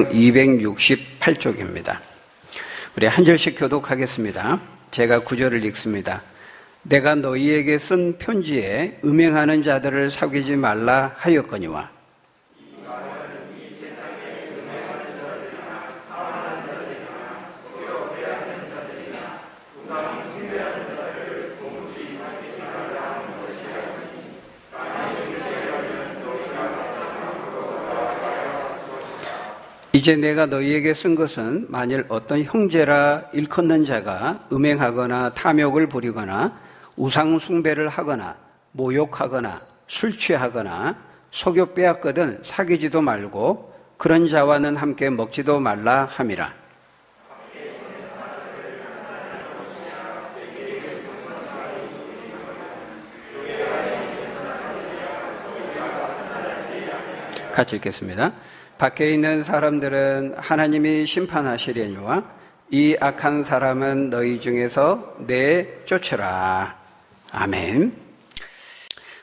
268쪽입니다. 우리 한 절씩 교독하겠습니다. 제가 9절을 읽습니다. 내가 너희에게 쓴 편지에 음행하는 자들을 사귀지 말라 하였거니와 이제 내가 너희에게 쓴 것은 만일 어떤 형제라 일컫는 자가 음행하거나 탐욕을 부리거나 우상 숭배를 하거나 모욕하거나 술 취하거나 속여 빼앗거든 사귀지도 말고 그런 자와는 함께 먹지도 말라 함이라. 같이 읽겠습니다. 밖에 있는 사람들은 하나님이 심판하시려니와 이 악한 사람은 너희 중에서 내쫓으라. 아멘.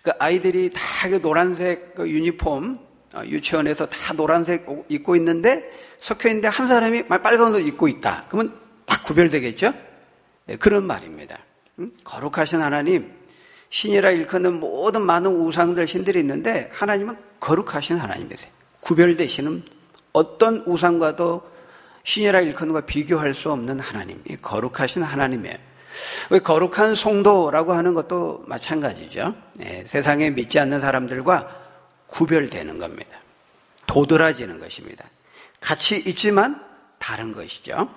그 아이들이 다 노란색 유니폼, 유치원에서 다 노란색 옷 입고 있는데 섞여 있는데 한 사람이 빨간 옷 입고 있다. 그러면 딱 구별되겠죠? 네, 그런 말입니다. 거룩하신 하나님, 신이라 일컫는 모든 많은 우상들, 신들이 있는데 하나님은 거룩하신 하나님이세요. 구별되시는 어떤 우상과도 신이라 일컫는 것과 비교할 수 없는 하나님, 거룩하신 하나님이에요. 거룩한 성도라고 하는 것도 마찬가지죠. 네, 세상에 믿지 않는 사람들과 구별되는 겁니다. 도드라지는 것입니다. 같이 있지만 다른 것이죠.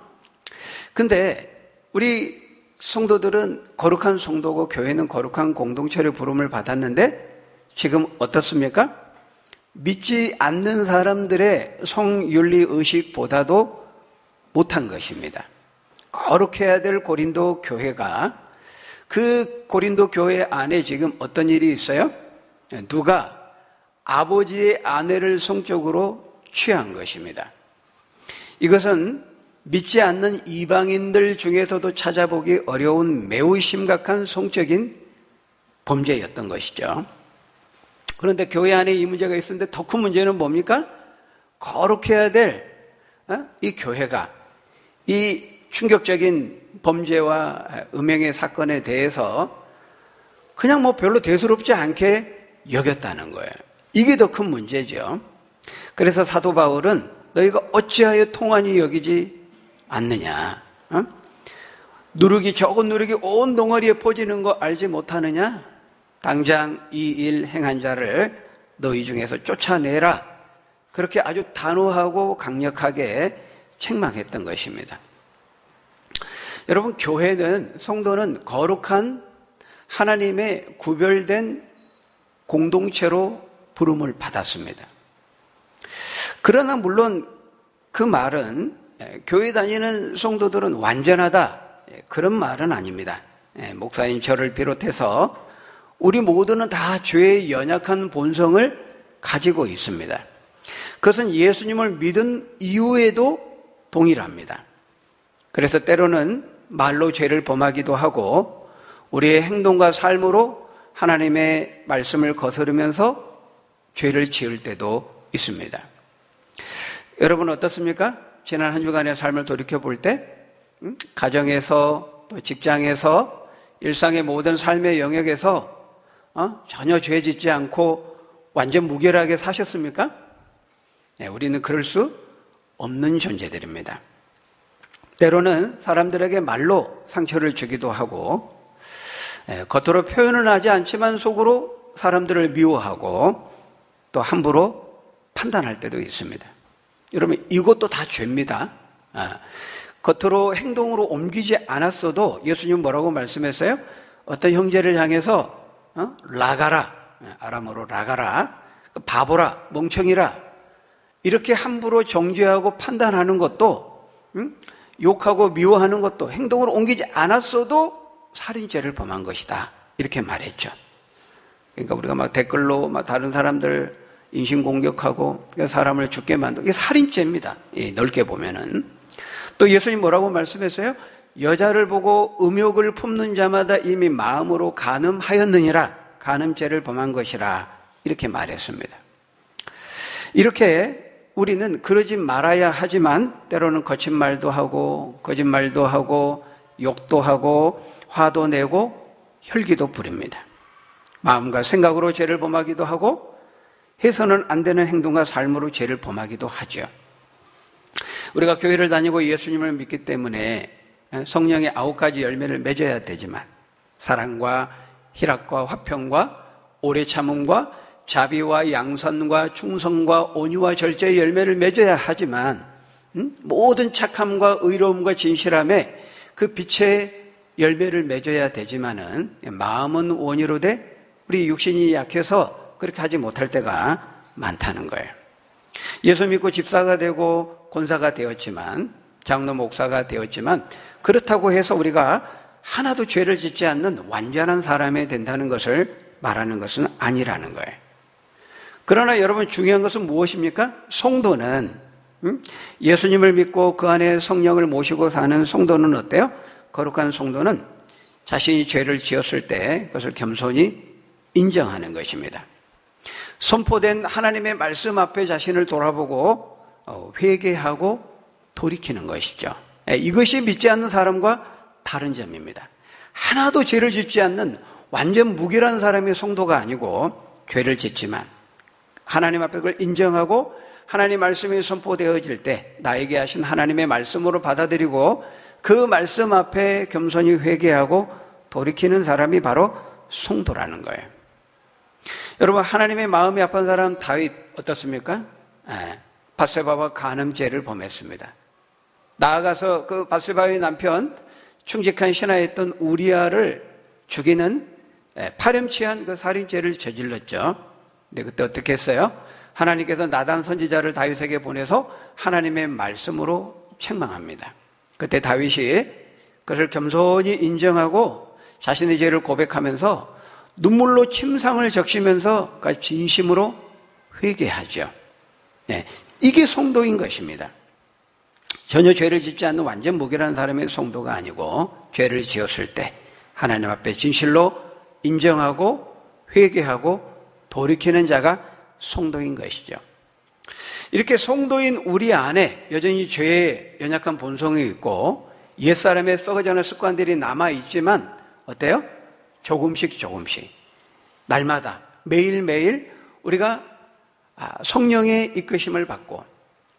근데 우리 성도들은 거룩한 성도고 교회는 거룩한 공동체를 부름을 받았는데 지금 어떻습니까? 믿지 않는 사람들의 성윤리 의식보다도 못한 것입니다. 거룩해야 될 고린도 교회가 그 고린도 교회 안에 지금 어떤 일이 있어요? 누가 아버지의 아내를 성적으로 취한 것입니다. 이것은 믿지 않는 이방인들 중에서도 찾아보기 어려운 매우 심각한 성적인 범죄였던 것이죠. 그런데 교회 안에 이 문제가 있었는데 더 큰 문제는 뭡니까? 거룩해야 될 이 교회가 이 충격적인 범죄와 음행의 사건에 대해서 그냥 별로 대수롭지 않게 여겼다는 거예요. 이게 더 큰 문제죠. 그래서 사도 바울은 너희가 어찌하여 통한이 여기지 않느냐? 적은 누룩이 온 덩어리에 퍼지는 거 알지 못하느냐? 당장 이 일 행한 자를 너희 중에서 쫓아내라. 그렇게 아주 단호하고 강력하게 책망했던 것입니다. 여러분, 교회는, 성도는 거룩한 하나님의 구별된 공동체로 부름을 받았습니다. 그러나 물론 그 말은 교회 다니는 성도들은 완전하다, 그런 말은 아닙니다. 목사님 저를 비롯해서 우리 모두는 다 죄의 연약한 본성을 가지고 있습니다. 그것은 예수님을 믿은 이후에도 동일합니다. 그래서 때로는 말로 죄를 범하기도 하고 우리의 행동과 삶으로 하나님의 말씀을 거스르면서 죄를 지을 때도 있습니다. 여러분 어떻습니까? 지난 한 주간의 삶을 돌이켜볼 때 가정에서 또 직장에서 일상의 모든 삶의 영역에서 전혀 죄 짓지 않고 완전 무결하게 사셨습니까? 네, 우리는 그럴 수 없는 존재들입니다. 때로는 사람들에게 말로 상처를 주기도 하고 겉으로 표현은 하지 않지만 속으로 사람들을 미워하고 또 함부로 판단할 때도 있습니다. 여러분 이것도 다 죄입니다. 겉으로 행동으로 옮기지 않았어도 예수님 뭐라고 말씀했어요? 어떤 형제를 향해서 라가라, 아람어로 라가라, 바보라, 멍청이라 이렇게 함부로 정죄하고 판단하는 것도 욕하고 미워하는 것도 행동으로 옮기지 않았어도 살인죄를 범한 것이다 이렇게 말했죠. 그러니까 우리가 댓글로 다른 사람들 인신공격하고 사람을 죽게 만들고 이게 살인죄입니다. 넓게 보면은. 또 예수님 뭐라고 말씀했어요? 여자를 보고 음욕을 품는 자마다 이미 마음으로 간음하였느니라, 간음죄를 범한 것이라 이렇게 말했습니다. 이렇게 우리는 그러지 말아야 하지만 때로는 거친 말도 하고 거짓말도 하고 욕도 하고 화도 내고 혈기도 부립니다. 마음과 생각으로 죄를 범하기도 하고 해서는 안 되는 행동과 삶으로 죄를 범하기도 하죠. 우리가 교회를 다니고 예수님을 믿기 때문에 성령의 9가지 열매를 맺어야 되지만 사랑과 희락과 화평과 오래 참음과 자비와 양선과 충성과 온유와 절제의 열매를 맺어야 하지만 모든 착함과 의로움과 진실함에 그 빛의 열매를 맺어야 되지만은 마음은 원이로되 우리 육신이 약해서 그렇게 하지 못할 때가 많다는 거예요. 예수 믿고 집사가 되고 권사가 되었지만 장로 목사가 되었지만 그렇다고 해서 우리가 하나도 죄를 짓지 않는 완전한 사람이 된다는 것을 말하는 것은 아니라는 거예요. 그러나 여러분 중요한 것은 무엇입니까? 성도는 예수님을 믿고 그 안에 성령을 모시고 사는 성도는 어때요? 거룩한 성도는 자신이 죄를 지었을 때 그것을 겸손히 인정하는 것입니다. 선포된 하나님의 말씀 앞에 자신을 돌아보고 회개하고 돌이키는 것이죠. 이것이 믿지 않는 사람과 다른 점입니다. 하나도 죄를 짓지 않는 완전 무결한 사람의 성도가 아니고 죄를 짓지만 하나님 앞에 그걸 인정하고 하나님 말씀이 선포되어질 때 나에게 하신 하나님의 말씀으로 받아들이고 그 말씀 앞에 겸손히 회개하고 돌이키는 사람이 바로 성도라는 거예요. 여러분, 하나님의 마음이 아픈 사람 다윗 어떻습니까? 밧세바와 간음죄를 범했습니다. 나아가서 그 밧세바의 남편 충직한 신하였던 우리아를 죽이는 파렴치한 그 살인죄를 저질렀죠. 근데 그때 어떻게 했어요? 하나님께서 나단 선지자를 다윗에게 보내서 하나님의 말씀으로 책망합니다. 그때 다윗이 그것을 겸손히 인정하고 자신의 죄를 고백하면서 눈물로 침상을 적시면서 진심으로 회개하죠. 네, 이게 성도인 것입니다. 전혀 죄를 짓지 않는 완전 무결한 사람의 성도가 아니고 죄를 지었을 때 하나님 앞에 진실로 인정하고 회개하고 돌이키는 자가 성도인 것이죠. 이렇게 성도인 우리 안에 여전히 죄의 연약한 본성이 있고 옛사람의 썩어져는 습관들이 남아있지만 어때요? 조금씩 날마다 매일매일 우리가 성령의 이끄심을 받고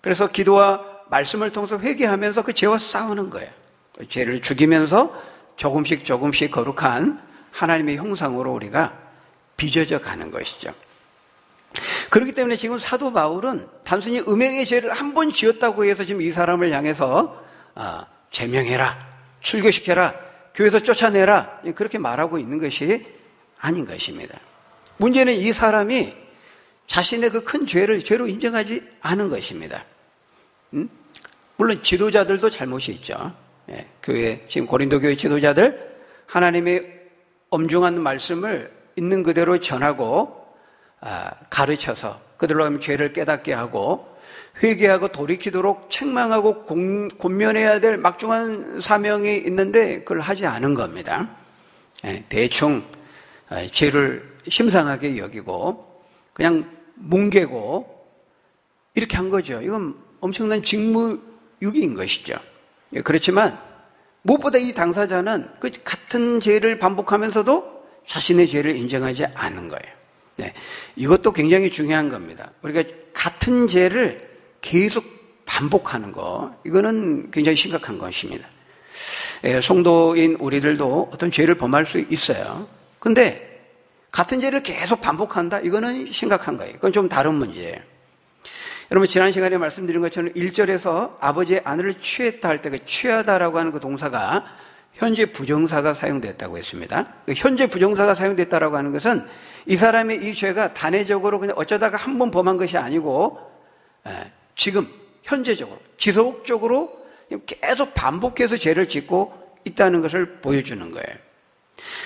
그래서 기도와 말씀을 통해서 회개하면서 그 죄와 싸우는 거예요. 그 죄를 죽이면서 조금씩 거룩한 하나님의 형상으로 우리가 빚어져 가는 것이죠. 그렇기 때문에 지금 사도 바울은 단순히 음행의 죄를 한 번 지었다고 해서 지금 이 사람을 향해서 제명해라, 출교시켜라, 교회에서 쫓아내라 그렇게 말하고 있는 것이 아닌 것입니다. 문제는 이 사람이 자신의 그 큰 죄를 죄로 인정하지 않은 것입니다. 물론 지도자들도 잘못이 있죠. 교회, 지금 고린도 교회 지도자들 하나님의 엄중한 말씀을 있는 그대로 전하고 가르쳐서 그들로 하면 죄를 깨닫게 하고 회개하고 돌이키도록 책망하고 권면해야 될 막중한 사명이 있는데 그걸 하지 않은 겁니다. 대충 죄를 심상하게 여기고 그냥 뭉개고 이렇게 한 거죠. 이건 엄청난 직무유기인 것이죠. 그렇지만 무엇보다 이 당사자는 그 같은 죄를 반복하면서도 자신의 죄를 인정하지 않은 거예요. 이것도 굉장히 중요한 겁니다. 우리가 같은 죄를 계속 반복하는 거, 이거는 굉장히 심각한 것입니다. 성도인 우리들도 어떤 죄를 범할 수 있어요. 근데 같은 죄를 계속 반복한다? 이거는 심각한 거예요. 그건 좀 다른 문제예요. 여러분, 지난 시간에 말씀드린 것처럼 1절에서 아버지의 아내를 취했다 할 때 그 취하다라고 하는 그 동사가 현재 부정사가 사용됐다고 했습니다. 현재 부정사가 사용됐다라고 하는 것은 이 사람의 이 죄가 단회적으로 그냥 어쩌다가 한 번 범한 것이 아니고 지금 현재적으로 지속적으로 계속 반복해서 죄를 짓고 있다는 것을 보여주는 거예요.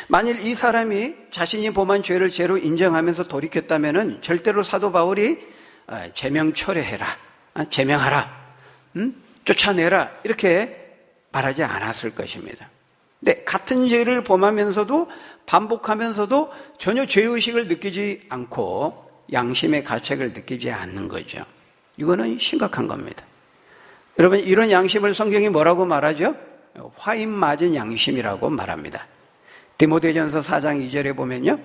만일 이 사람이 자신이 범한 죄를 죄로 인정하면서 돌이켰다면 절대로 사도 바울이 제명 철회해라, 제명하라, 쫓아내라 이렇게 말하지 않았을 것입니다. 근데 같은 죄를 범하면서도 반복하면서도 전혀 죄의식을 느끼지 않고 양심의 가책을 느끼지 않는 거죠. 이거는 심각한 겁니다. 여러분, 이런 양심을 성경이 뭐라고 말하죠? 화인 맞은 양심이라고 말합니다. 디모데전서 4장 2절에 보면요,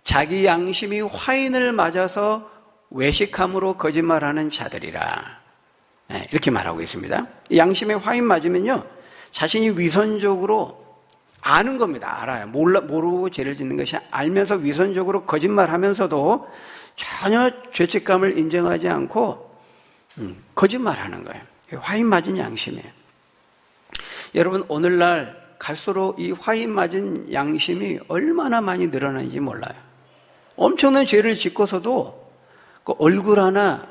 자기 양심이 화인을 맞아서 외식함으로 거짓말하는 자들이라, 이렇게 말하고 있습니다. 양심에 화인 맞으면요, 자신이 위선적으로 아는 겁니다. 알아요. 모르고 죄를 짓는 것이, 알면서 위선적으로 거짓말하면서도 전혀 죄책감을 인정하지 않고 거짓말하는 거예요. 화인 맞은 양심이에요. 여러분, 오늘날 갈수록 이 화인 맞은 양심이 얼마나 많이 늘어나는지 몰라요. 엄청난 죄를 짓고서도 그 얼굴 하나,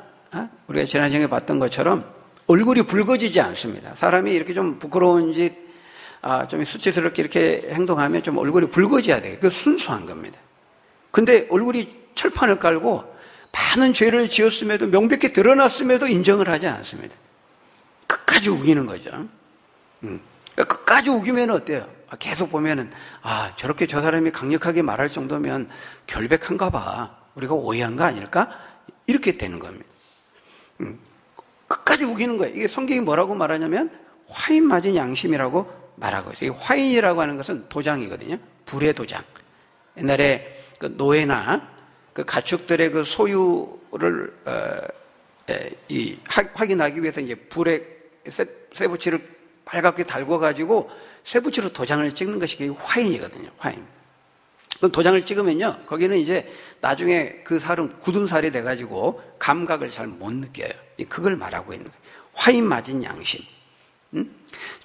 우리가 지난주에 봤던 것처럼 얼굴이 붉어지지 않습니다. 사람이 이렇게 좀 부끄러운지, 좀 수치스럽게 이렇게 행동하면 좀 얼굴이 붉어져야 돼요. 그게 순수한 겁니다. 근데 얼굴이 철판을 깔고 많은 죄를 지었음에도, 명백히 드러났음에도 인정을 하지 않습니다. 끝까지 우기는 거죠. 그러니까 끝까지 우기면 어때요? 계속 보면은, 저렇게 저 사람이 강력하게 말할 정도면 결백한가 봐, 우리가 오해한 거 아닐까? 이렇게 되는 겁니다. 끝까지 우기는 거예요. 이게 성경이 뭐라고 말하냐면 화인 맞은 양심이라고 말하고 있어요. 이 화인이라고 하는 것은 도장이거든요. 불의 도장. 옛날에 그 노예나 그 가축들의 그 소유를 확인하기 위해서 이제 불에 쇠붙이를 빨갛게 달궈가지고 쇠붙이로 도장을 찍는 것이 화인이거든요. 화인. 그 도장을 찍으면요, 거기는 이제 나중에 그 살은 굳은 살이 돼가지고 감각을 잘 못 느껴요. 그걸 말하고 있는 거예요. 화인 맞은 양심.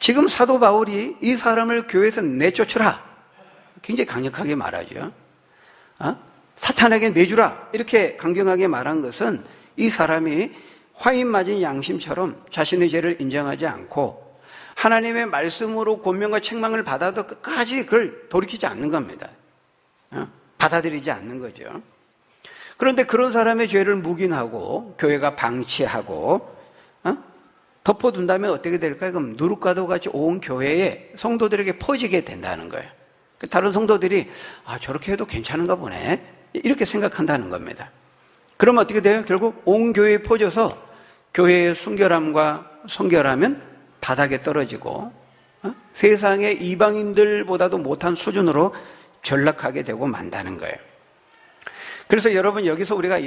지금 사도 바울이 이 사람을 교회에서 내쫓으라, 굉장히 강력하게 말하죠. 사탄에게 내주라, 이렇게 강경하게 말한 것은 이 사람이 화인 맞은 양심처럼 자신의 죄를 인정하지 않고 하나님의 말씀으로 권면과 책망을 받아도 끝까지 그걸 돌이키지 않는 겁니다. 받아들이지 않는 거죠. 그런데 그런 사람의 죄를 묵인하고 교회가 방치하고 덮어둔다면 어떻게 될까요? 그럼 누룩과도 같이 온 교회에 성도들에게 퍼지게 된다는 거예요. 다른 성도들이 저렇게 해도 괜찮은가 보네, 이렇게 생각한다는 겁니다. 그러면 어떻게 돼요? 결국 온 교회에 퍼져서 교회의 순결함과 성결함은 바닥에 떨어지고 세상의 이방인들보다도 못한 수준으로 전락하게 되고 만다는 거예요. 그래서 여러분, 여기서 우리가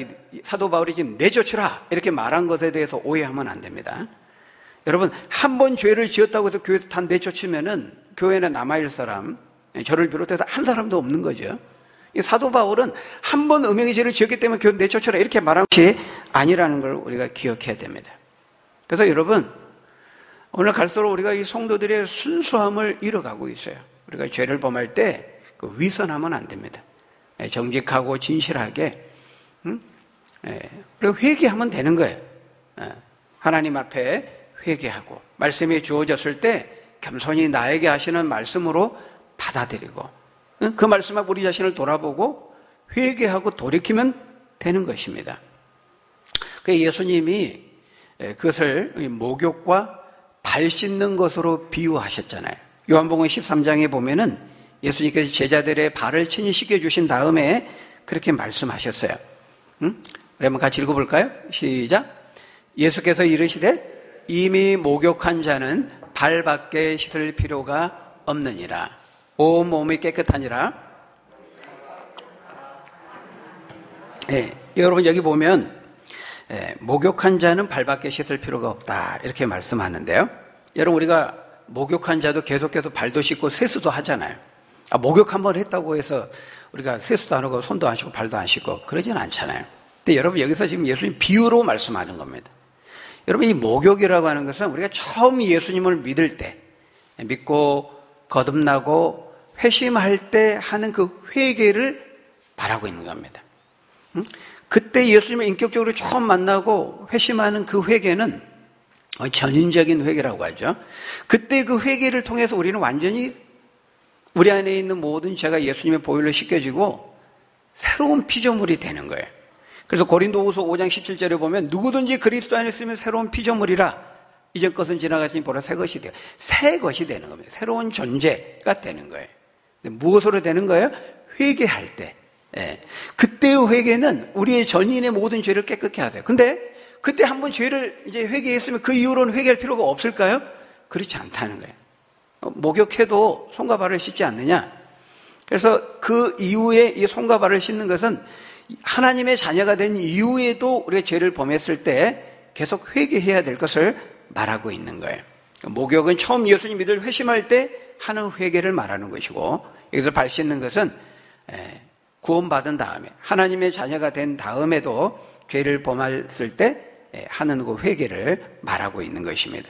사도 바울이 지금 내쫓으라 이렇게 말한 것에 대해서 오해하면 안 됩니다. 여러분, 한 번 죄를 지었다고 해서 교회에서 다 내쫓으면은 교회에 남아있을 사람, 저를 비롯해서 한 사람도 없는 거죠. 이 사도 바울은 한 번 음행의 죄를 지었기 때문에 교회 내쫓으라 이렇게 말한 것이 아니라는 걸 우리가 기억해야 됩니다. 그래서 여러분, 오늘 갈수록 우리가 이 성도들의 순수함을 잃어가고 있어요. 우리가 죄를 범할 때 위선하면 안 됩니다. 정직하고 진실하게, 그리고 회개하면 되는 거예요. 하나님 앞에 회개하고 말씀이 주어졌을 때 겸손히 나에게 하시는 말씀으로 받아들이고 그 말씀 앞 우리 자신을 돌아보고 회개하고 돌이키면 되는 것입니다. 예수님이 그것을 목욕과 발 씻는 것으로 비유하셨잖아요. 요한복음 13장에 보면은 예수님께서 제자들의 발을 친히 씻겨주신 다음에 그렇게 말씀하셨어요. 우리 한번 같이 읽어볼까요? 시작. 예수께서 이르시되 이미 목욕한 자는 발밖에 씻을 필요가 없느니라. 온 몸이 깨끗하니라. 여러분, 여기 보면 목욕한 자는 발밖에 씻을 필요가 없다 이렇게 말씀하는데요. 여러분, 우리가 목욕한 자도 계속해서 발도 씻고 세수도 하잖아요. 목욕 한번 했다고 해서 우리가 세수도 안 하고 손도 안 씻고 발도 안 씻고 그러진 않잖아요. 근데 여러분, 여기서 지금 예수님 비유로 말씀하는 겁니다. 여러분, 이 목욕이라고 하는 것은 우리가 처음 예수님을 믿을 때, 믿고 거듭나고 회심할 때 하는 그 회개를 말하고 있는 겁니다. 그때 예수님을 인격적으로 처음 만나고 회심하는 그 회개는 전인적인 회개라고 하죠. 그때 그 회개를 통해서 우리는 완전히 우리 안에 있는 모든 죄가 예수님의 보혈로 씻겨지고 새로운 피조물이 되는 거예요. 그래서 고린도후서 5장 17절에 보면 누구든지 그리스도 안에 있으면 새로운 피조물이라 이전 것은 지나갔으니 보라 새 것이 돼요. 새 것이 되는 겁니다. 새로운 존재가 되는 거예요. 근데 무엇으로 되는 거예요? 회개할 때. 그때의 회개는 우리의 전인의 모든 죄를 깨끗게 하세요. 근데 그때 한번 죄를 이제 회개했으면 그 이후로는 회개할 필요가 없을까요? 그렇지 않다는 거예요. 목욕해도 손과 발을 씻지 않느냐? 그래서 그 이후에 이 손과 발을 씻는 것은 하나님의 자녀가 된 이후에도 우리가 죄를 범했을 때 계속 회개해야 될 것을 말하고 있는 거예요. 목욕은 처음 예수님 믿을 회심할 때 하는 회개를 말하는 것이고, 여기서 발 씻는 것은 구원받은 다음에 하나님의 자녀가 된 다음에도 죄를 범했을 때 하는 그 회개를 말하고 있는 것입니다.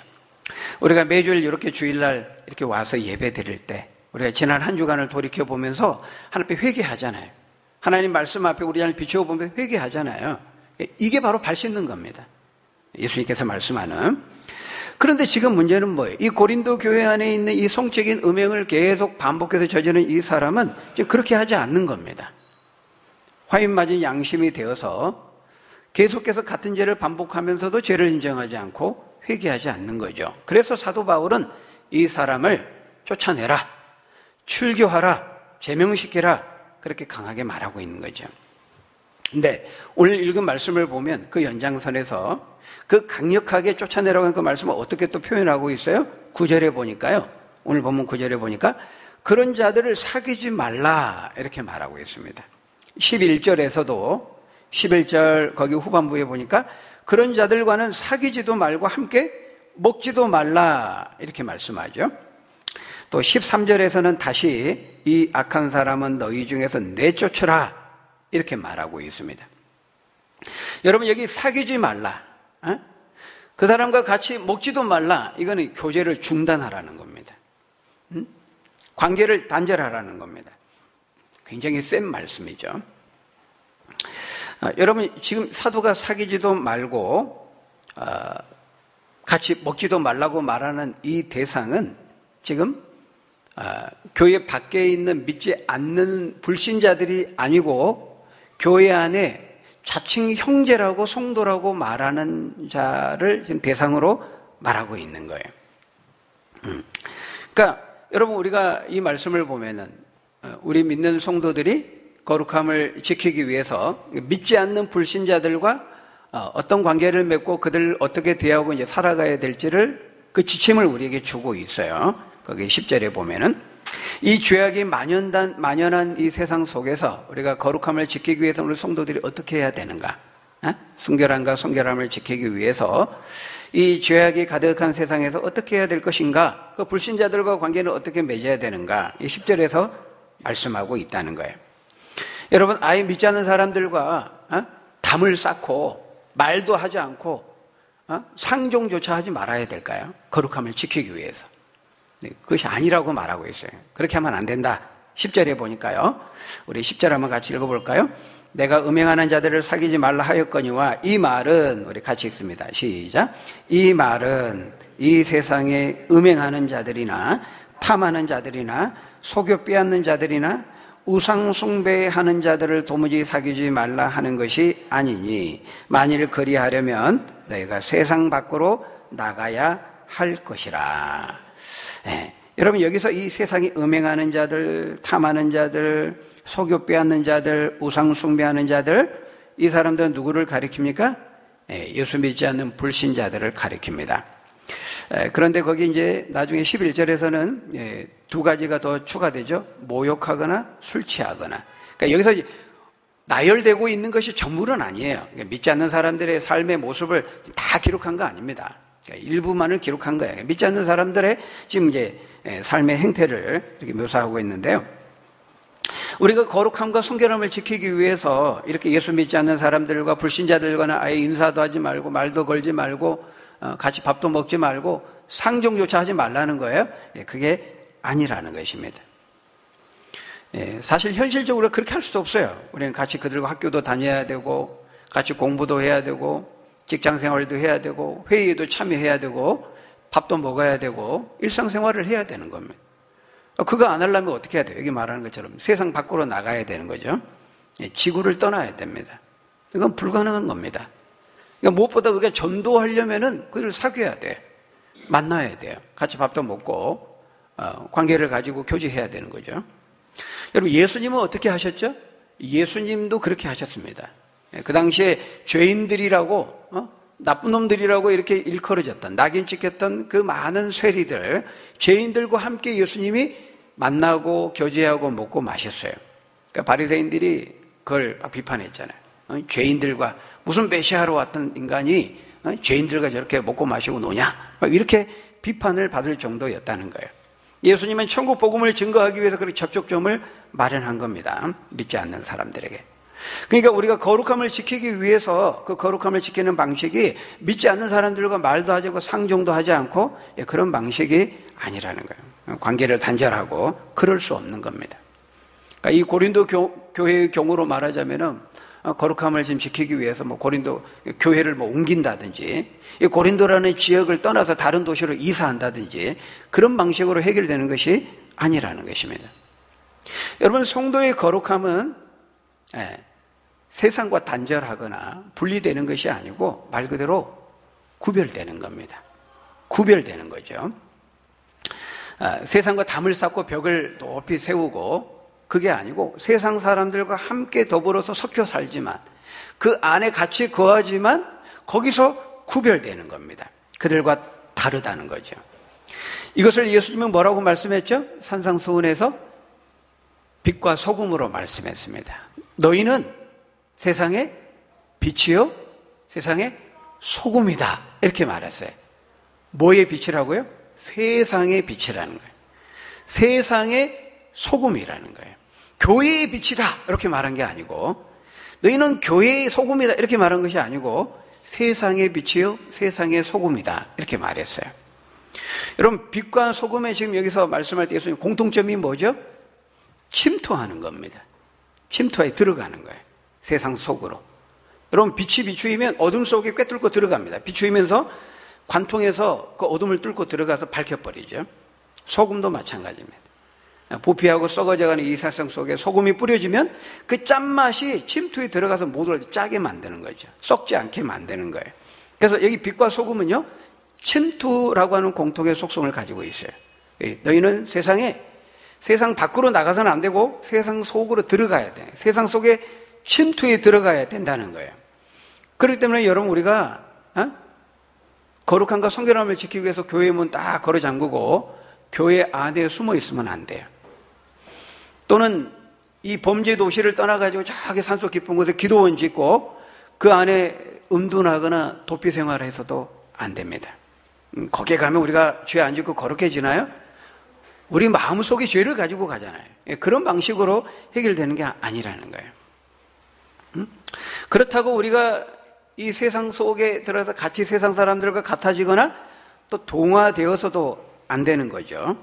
우리가 매주일 이렇게 주일날 이렇게 와서 예배 드릴 때 우리가 지난 한 주간을 돌이켜 보면서 하나님 앞에 회개하잖아요. 하나님 말씀 앞에 우리 안을 비추어 보면 회개하잖아요. 이게 바로 발 씻는 겁니다. 예수님께서 말씀하는. 그런데 지금 문제는 뭐예요? 이 고린도 교회 안에 있는 이 성적인 음행을 계속 반복해서 저지르는 이 사람은 지금 그렇게 하지 않는 겁니다. 화인 맞은 양심이 되어서 계속해서 같은 죄를 반복하면서도 죄를 인정하지 않고 회개하지 않는 거죠. 그래서 사도 바울은 이 사람을 쫓아내라, 출교하라, 제명시키라, 그렇게 강하게 말하고 있는 거죠. 근데 오늘 읽은 말씀을 보면 그 연장선에서 그 강력하게 쫓아내라고 하는 그 말씀을 어떻게 또 표현하고 있어요? 9절에 보니까요. 오늘 본문 9절에 보니까 그런 자들을 사귀지 말라 이렇게 말하고 있습니다. 11절에서도 11절 거기 후반부에 보니까 그런 자들과는 사귀지도 말고 함께 먹지도 말라 이렇게 말씀하죠. 또 13절에서는 다시 이 악한 사람은 너희 중에서 내쫓으라 이렇게 말하고 있습니다. 여러분 여기 사귀지 말라, 그 사람과 같이 먹지도 말라, 이거는 교제를 중단하라는 겁니다. 관계를 단절하라는 겁니다. 굉장히 센 말씀이죠. 여러분 지금 사도가 사귀지도 말고 같이 먹지도 말라고 말하는 이 대상은 지금 교회 밖에 있는 믿지 않는 불신자들이 아니고 교회 안에 자칭 형제라고 성도라고 말하는 자를 지금 대상으로 말하고 있는 거예요. 그러니까 여러분 우리가 이 말씀을 보면은 우리 믿는 성도들이 거룩함을 지키기 위해서 믿지 않는 불신자들과 어떤 관계를 맺고 그들을 어떻게 대하고 이제 살아가야 될지를 그 지침을 우리에게 주고 있어요. 거기 10절에 보면은 이 죄악이 만연한 이 세상 속에서 우리가 거룩함을 지키기 위해서 우리 성도들이 어떻게 해야 되는가? 순결함과 성결함을 지키기 위해서 이 죄악이 가득한 세상에서 어떻게 해야 될 것인가? 그 불신자들과 관계는 어떻게 맺어야 되는가? 이 10절에서 말씀하고 있다는 거예요. 여러분 아예 믿지 않는 사람들과 담을 쌓고 말도 하지 않고 상종조차 하지 말아야 될까요? 거룩함을 지키기 위해서. 그것이 아니라고 말하고 있어요. 그렇게 하면 안 된다. 10절에 보니까요. 우리 10절 한번 같이 읽어볼까요? 내가 음행하는 자들을 사귀지 말라 하였거니와 이 말은 우리 같이 읽습니다. 시작. 이 말은 이 세상에 음행하는 자들이나 탐하는 자들이나 속여 빼앗는 자들이나 우상 숭배하는 자들을 도무지 사귀지 말라 하는 것이 아니니 만일 그리하려면 너희가 세상 밖으로 나가야 할 것이라. 여러분 여기서 이 세상에 음행하는 자들, 탐하는 자들, 속여 빼앗는 자들, 우상 숭배하는 자들, 이 사람들은 누구를 가리킵니까? 예수 믿지 않는 불신자들을 가리킵니다. 그런데 거기 이제 나중에 11절에서는 두 가지가 더 추가되죠. 모욕하거나 술 취하거나. 그러니까 여기서 나열되고 있는 것이 전부는 아니에요. 그러니까 믿지 않는 사람들의 삶의 모습을 다 기록한 거 아닙니다. 그러니까 일부만을 기록한 거예요. 믿지 않는 사람들의 지금 이제 삶의 행태를 이렇게 묘사하고 있는데요. 우리가 거룩함과 성결함을 지키기 위해서 이렇게 예수 믿지 않는 사람들과 불신자들과는 아예 인사도 하지 말고 말도 걸지 말고 같이 밥도 먹지 말고 상종조차 하지 말라는 거예요. 그게 아니라는 것입니다. 사실 현실적으로 그렇게 할 수도 없어요. 우리는 같이 그들과 학교도 다녀야 되고 같이 공부도 해야 되고 직장생활도 해야 되고 회의에도 참여해야 되고 밥도 먹어야 되고 일상생활을 해야 되는 겁니다. 그거 안 하려면 어떻게 해야 돼요? 여기 말하는 것처럼 세상 밖으로 나가야 되는 거죠. 지구를 떠나야 됩니다. 이건 불가능한 겁니다. 그러니까 무엇보다 우리가 전도하려면은 그들을 사귀어야 돼. 만나야 돼요. 같이 밥도 먹고 관계를 가지고 교제해야 되는 거죠. 여러분 예수님은 어떻게 하셨죠? 예수님도 그렇게 하셨습니다. 그 당시에 죄인들이라고 나쁜 놈들이라고 이렇게 일컬어졌던, 낙인 찍혔던 그 많은 쇠리들, 죄인들과 함께 예수님이 만나고 교제하고 먹고 마셨어요. 그러니까 바리새인들이 그걸 막 비판했잖아요. 죄인들과, 무슨 메시아로 왔던 인간이 죄인들과 저렇게 먹고 마시고 노냐? 이렇게 비판을 받을 정도였다는 거예요. 예수님은 천국 복음을 증거하기 위해서 그렇게 접촉점을 마련한 겁니다. 믿지 않는 사람들에게. 그러니까 우리가 거룩함을 지키기 위해서 그 거룩함을 지키는 방식이 믿지 않는 사람들과 말도 하지 않고 상종도 하지 않고 그런 방식이 아니라는 거예요. 관계를 단절하고 그럴 수 없는 겁니다. 그러니까 이 고린도 교회의 경우로 말하자면은 거룩함을 지금 지키기 위해서 고린도 교회를 옮긴다든지, 이 고린도라는 지역을 떠나서 다른 도시로 이사한다든지 그런 방식으로 해결되는 것이 아니라는 것입니다. 여러분, 성도의 거룩함은 세상과 단절하거나 분리되는 것이 아니고 말 그대로 구별되는 겁니다. 구별되는 거죠. 세상과 담을 쌓고 벽을 높이 세우고, 그게 아니고 세상 사람들과 함께 더불어서 섞여 살지만, 그 안에 같이 거하지만 거기서 구별되는 겁니다. 그들과 다르다는 거죠. 이것을 예수님은 뭐라고 말씀했죠? 산상수훈에서 빛과 소금으로 말씀했습니다. 너희는 세상의 빛이요 세상의 소금이다, 이렇게 말했어요. 뭐의 빛이라고요? 세상의 빛이라는 거예요. 세상의 소금이라는 거예요. 교회의 빛이다, 이렇게 말한 게 아니고, 너희는 교회의 소금이다, 이렇게 말한 것이 아니고, 세상의 빛이요 세상의 소금이다, 이렇게 말했어요. 여러분, 빛과 소금에 지금 여기서 말씀할 때 예수님 공통점이 뭐죠? 침투하는 겁니다. 침투에 들어가는 거예요. 세상 속으로. 여러분, 빛이 비추이면 어둠 속에 꿰뚫고 들어갑니다. 비추이면서 관통해서 그 어둠을 뚫고 들어가서 밝혀버리죠. 소금도 마찬가지입니다. 부패하고 썩어져가는 이 세상 속에 소금이 뿌려지면 그 짠맛이 침투에 들어가서 모두를 짜게 만드는 거죠. 썩지 않게 만드는 거예요. 그래서 여기 빛과 소금은요, 침투라고 하는 공통의 속성을 가지고 있어요. 너희는 세상 밖으로 나가서는 안 되고 세상 속으로 들어가야 돼. 세상 속에 침투에 들어가야 된다는 거예요. 그렇기 때문에 여러분, 우리가 거룩함과 성결함을 지키기 위해서 교회 문 딱 걸어 잠그고 교회 안에 숨어 있으면 안 돼요. 또는 이 범죄 도시를 떠나가지고 저기 산속 깊은 곳에 기도원 짓고 그 안에 음둔하거나 도피 생활을 해서도 안 됩니다. 거기에 가면 우리가 죄 안 짓고 거룩해지나요? 우리 마음속에 죄를 가지고 가잖아요. 그런 방식으로 해결되는 게 아니라는 거예요. 그렇다고 우리가 이 세상 속에 들어서 같이 세상 사람들과 같아지거나 또 동화되어서도 안 되는 거죠.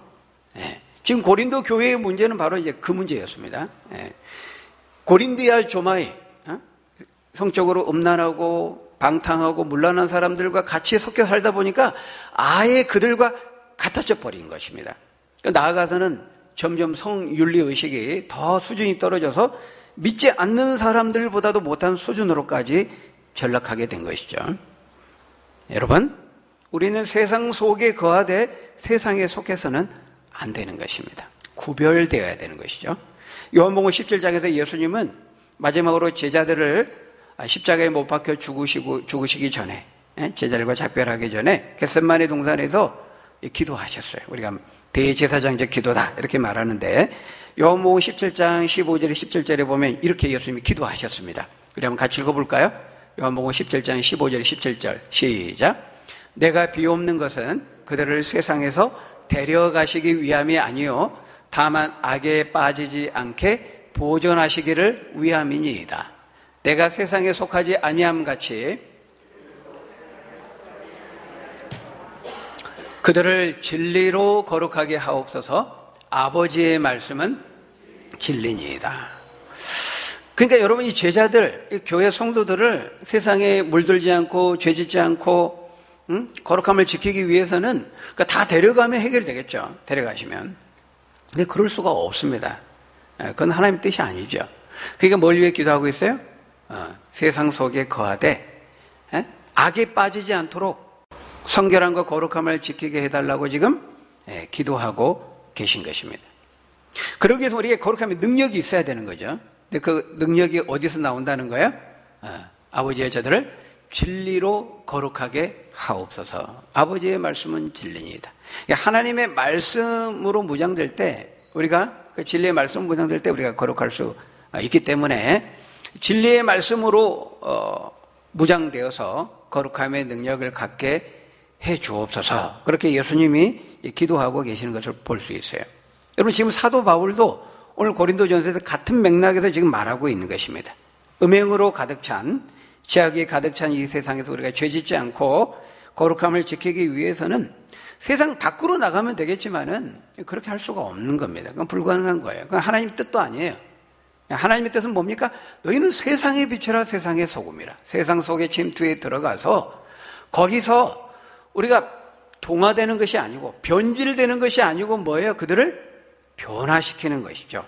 지금 고린도 교회의 문제는 바로 이제 그 문제였습니다. 고린디아 조마이, 성적으로 음란하고 방탕하고 문란한 사람들과 같이 섞여 살다 보니까 아예 그들과 같아져 버린 것입니다. 나아가서는 점점 성윤리의식이 더 수준이 떨어져서 믿지 않는 사람들보다도 못한 수준으로까지 전락하게 된 것이죠. 여러분, 우리는 세상 속에 거하되 세상에 속해서는 안 되는 것입니다. 구별되어야 되는 것이죠. 요한복음 17장에서 예수님은 마지막으로 제자들을 십자가에 못 박혀 죽으시기 전에, 제자들과 작별하기 전에 겟세마네 동산에서 기도하셨어요. 우리가 대제사장적 기도다 이렇게 말하는데, 요한복음 17장 15절에 17절에 보면 이렇게 예수님이 기도하셨습니다. 우리 한번 같이 읽어볼까요? 요한복음 17장 15절 17절 시작. 내가 비옵는 것은 그들을 세상에서 데려가시기 위함이 아니요 다만 악에 빠지지 않게 보존하시기를 위함이니이다. 내가 세상에 속하지 아니함 같이 그들을 진리로 거룩하게 하옵소서. 아버지의 말씀은 진리니이다. 그러니까 여러분, 이 제자들, 이 교회 성도들을 세상에 물들지 않고 죄짓지 않고 거룩함을 지키기 위해서는 그러니까 다 데려가면 해결되겠죠. 데려가시면. 근데 그럴 수가 없습니다. 그건 하나님 뜻이 아니죠. 그러니까 뭘 위해 기도하고 있어요? 세상 속에 거하되 악에 빠지지 않도록 성결함과 거룩함을 지키게 해달라고 지금 기도하고 계신 것입니다. 그러기 위해서 우리에게 거룩함의 능력이 있어야 되는 거죠. 근데 그 능력이 어디서 나온다는 거예요? 아버지의 저들을 진리로 거룩하게 하옵소서. 아버지의 말씀은 진리입니다. 하나님의 말씀으로 무장될 때 우리가 그 진리의 말씀 무장될 때 우리가 거룩할 수 있기 때문에 진리의 말씀으로 무장되어서 거룩함의 능력을 갖게 해 주옵소서. 그렇게 예수님이 기도하고 계시는 것을 볼 수 있어요. 여러분 지금 사도 바울도 오늘 고린도전서에서 같은 맥락에서 지금 말하고 있는 것입니다. 음행으로 가득 찬, 죄악이 가득 찬 이 세상에서 우리가 죄짓지 않고 거룩함을 지키기 위해서는 세상 밖으로 나가면 되겠지만은 그렇게 할 수가 없는 겁니다. 그건 불가능한 거예요. 그건 하나님 뜻도 아니에요. 하나님의 뜻은 뭡니까? 너희는 세상의 빛이라 세상의 소금이라. 세상 속의 침투에 들어가서 거기서 우리가 동화되는 것이 아니고 변질되는 것이 아니고 뭐예요? 그들을 변화시키는 것이죠.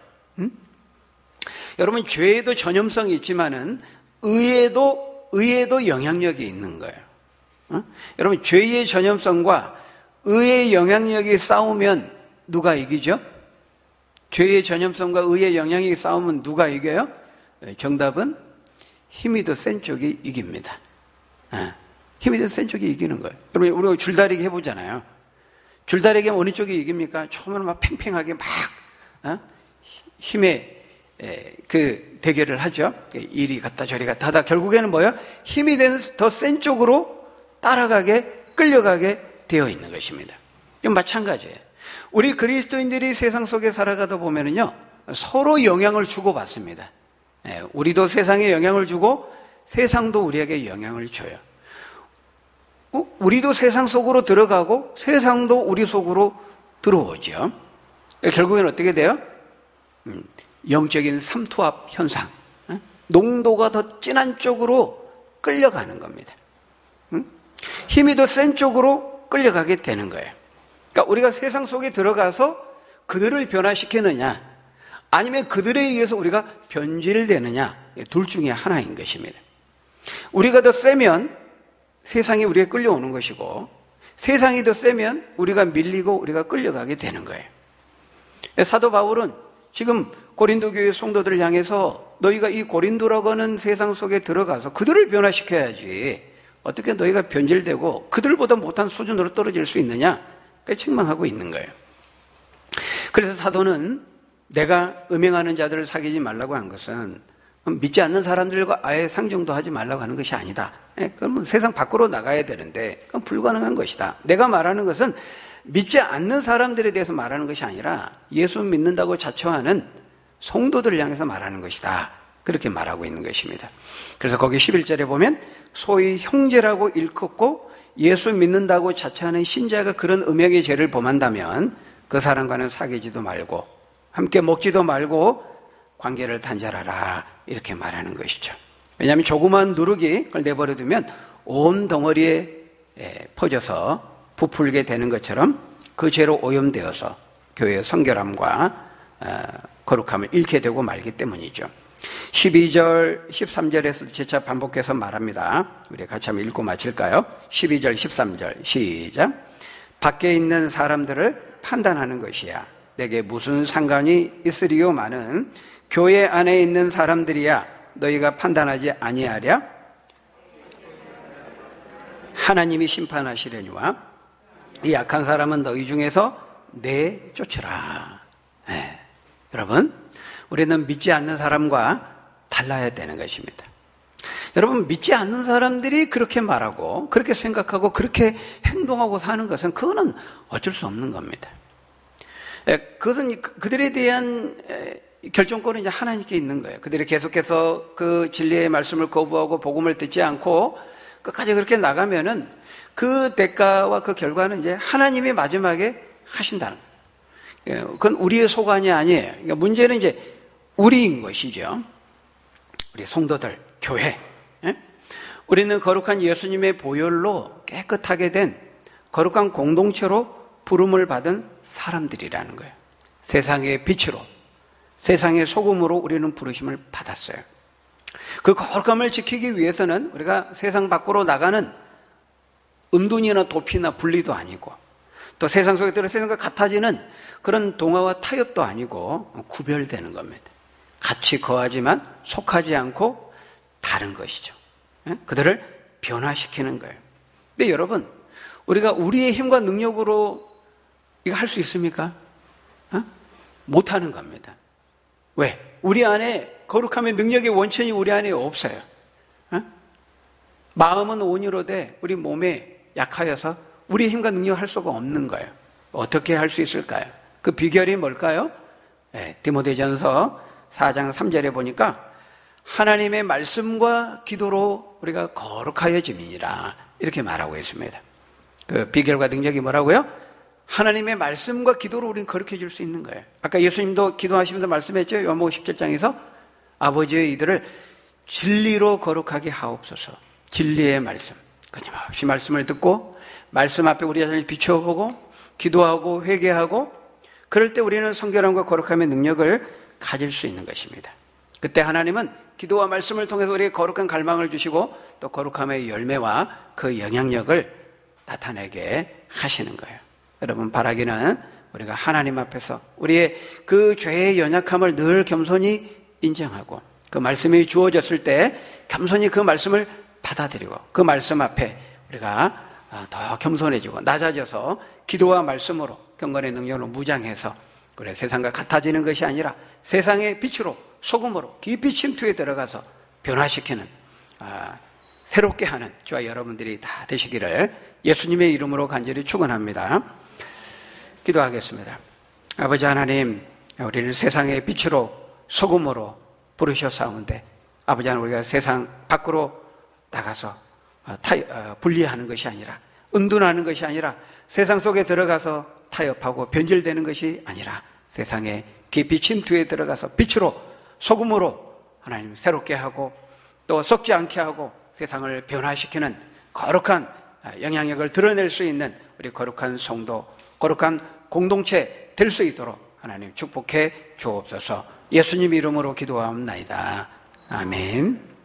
여러분 죄에도 전염성이 있지만은 의에도 영향력이 있는 거예요. 여러분 죄의 전염성과 의의 영향력이 싸우면 누가 이기죠? 죄의 전염성과 의의 영향력이 싸우면 누가 이겨요? 정답은 힘이 더 센 쪽이 이깁니다. 힘이 더 센 쪽이 이기는 거예요. 여러분 우리가 줄다리기 해보잖아요. 줄다리기 하면 어느 쪽이 이깁니까? 처음에는 막 팽팽하게 막 힘의 그 대결을 하죠. 이리 갔다 저리 갔다 하다 결국에는 뭐예요? 힘이 더 센 쪽으로 따라가게 끌려가게 되어 있는 것입니다. 이건 마찬가지예요. 우리 그리스도인들이 세상 속에 살아가다 보면은요 서로 영향을 주고받습니다. 우리도 세상에 영향을 주고 세상도 우리에게 영향을 줘요. 우리도 세상 속으로 들어가고 세상도 우리 속으로 들어오죠. 결국에는 어떻게 돼요? 영적인 삼투압 현상, 농도가 더 진한 쪽으로 끌려가는 겁니다. 힘이 더 센 쪽으로 끌려가게 되는 거예요. 그러니까 우리가 세상 속에 들어가서 그들을 변화시키느냐 아니면 그들에 의해서 우리가 변질되느냐 둘 중에 하나인 것입니다. 우리가 더 세면 세상이 우리에 끌려오는 것이고 세상이 더 세면 우리가 밀리고 우리가 끌려가게 되는 거예요. 사도 바울은 지금 고린도 교회 성도들을 향해서 너희가 이 고린도라고 하는 세상 속에 들어가서 그들을 변화시켜야지 어떻게 너희가 변질되고 그들보다 못한 수준으로 떨어질 수 있느냐 책망하고 있는 거예요. 그래서 사도는 내가 음행하는 자들을 사귀지 말라고 한 것은 믿지 않는 사람들과 아예 상종도 하지 말라고 하는 것이 아니다. 그러면 세상 밖으로 나가야 되는데 그건 불가능한 것이다. 내가 말하는 것은 믿지 않는 사람들에 대해서 말하는 것이 아니라 예수 믿는다고 자처하는 성도들을 향해서 말하는 것이다. 그렇게 말하고 있는 것입니다. 그래서 거기 11절에 보면 소위 형제라고 일컫고 예수 믿는다고 자처하는 신자가 그런 음행의 죄를 범한다면 그 사람과는 사귀지도 말고 함께 먹지도 말고 관계를 단절하라 이렇게 말하는 것이죠. 왜냐하면 조그만 누룩이 그걸 내버려두면 온 덩어리에 퍼져서 부풀게 되는 것처럼 그 죄로 오염되어서 교회의 성결함과 거룩함을 잃게 되고 말기 때문이죠. 12절, 13절에서 재차 반복해서 말합니다. 우리 같이 한번 읽고 마칠까요? 12절, 13절 시작. 밖에 있는 사람들을 판단하는 것이야. 내게 무슨 상관이 있으리요마는 교회 안에 있는 사람들이야 너희가 판단하지 아니하랴? 하나님이 심판하시려니와 이 악한 사람은 너희 중에서 내쫓으라. 여러분, 우리는 믿지 않는 사람과 달라야 되는 것입니다. 여러분, 믿지 않는 사람들이 그렇게 말하고 그렇게 생각하고 그렇게 행동하고 사는 것은 그거는 어쩔 수 없는 겁니다. 그것은 그들에 대한 결정권은 이제 하나님께 있는 거예요. 그들이 계속해서 그 진리의 말씀을 거부하고 복음을 듣지 않고 끝까지 그렇게 나가면은 그 대가와 그 결과는 이제 하나님이 마지막에 하신다는 거예요. 그건 우리의 소관이 아니에요. 그러니까 문제는 이제 우리인 것이죠. 우리 성도들, 교회. 우리는 거룩한 예수님의 보혈로 깨끗하게 된 거룩한 공동체로 부름을 받은 사람들이라는 거예요. 세상의 빛으로, 세상의 소금으로 우리는 부르심을 받았어요. 그 거룩함을 지키기 위해서는 우리가 세상 밖으로 나가는 은둔이나 도피나 분리도 아니고 또 세상 속에 들어 세상과 같아지는 그런 동화와 타협도 아니고 구별되는 겁니다. 같이 거하지만 속하지 않고 다른 것이죠. 그들을 변화시키는 거예요. 근데 여러분, 우리가 우리의 힘과 능력으로 이거 할 수 있습니까? 못하는 겁니다. 왜? 우리 안에 거룩함의 능력의 원천이 우리 안에 없어요. 마음은 온유로되 우리 몸에 약하여서 우리의 힘과 능력을 할 수가 없는 거예요. 어떻게 할 수 있을까요? 그 비결이 뭘까요? 디모데전서 4장 3절에 보니까 하나님의 말씀과 기도로 우리가 거룩하여짐이니라 이렇게 말하고 있습니다. 그 비결과 능력이 뭐라고요? 하나님의 말씀과 기도로 우리는 거룩해질 수 있는 거예요. 아까 예수님도 기도하시면서 말씀했죠. 요한복음 17장에서 아버지의 이들을 진리로 거룩하게 하옵소서. 진리의 말씀, 끊임없이 말씀을 듣고 말씀 앞에 우리 자신을 비춰보고 기도하고 회개하고 그럴 때 우리는 성결함과 거룩함의 능력을 가질 수 있는 것입니다. 그때 하나님은 기도와 말씀을 통해서 우리에게 거룩한 갈망을 주시고 또 거룩함의 열매와 그 영향력을 나타내게 하시는 거예요. 여러분, 바라기는 우리가 하나님 앞에서 우리의 그 죄의 연약함을 늘 겸손히 인정하고 그 말씀이 주어졌을 때 겸손히 그 말씀을 받아들이고 그 말씀 앞에 우리가 더 겸손해지고 낮아져서 기도와 말씀으로 경건의 능력으로 무장해서 그래 세상과 같아지는 것이 아니라 세상의 빛으로 소금으로 깊이 침투에 들어가서 변화시키는 새롭게 하는 저와 여러분들이 다 되시기를 예수님의 이름으로 간절히 축원합니다. 기도하겠습니다. 아버지 하나님, 우리를 세상의 빛으로 소금으로 부르셨사온데 아버지 하나님, 우리가 세상 밖으로 나가서 분리하는 것이 아니라 은둔하는 것이 아니라 세상 속에 들어가서 타협하고 변질되는 것이 아니라 세상에 깊이 침투에 들어가서 빛으로 소금으로 하나님 새롭게 하고 또 썩지 않게 하고 세상을 변화시키는 거룩한 영향력을 드러낼 수 있는 우리 거룩한 성도, 거룩한 공동체 될 수 있도록 하나님 축복해 주옵소서. 예수님 이름으로 기도하옵나이다. 아멘.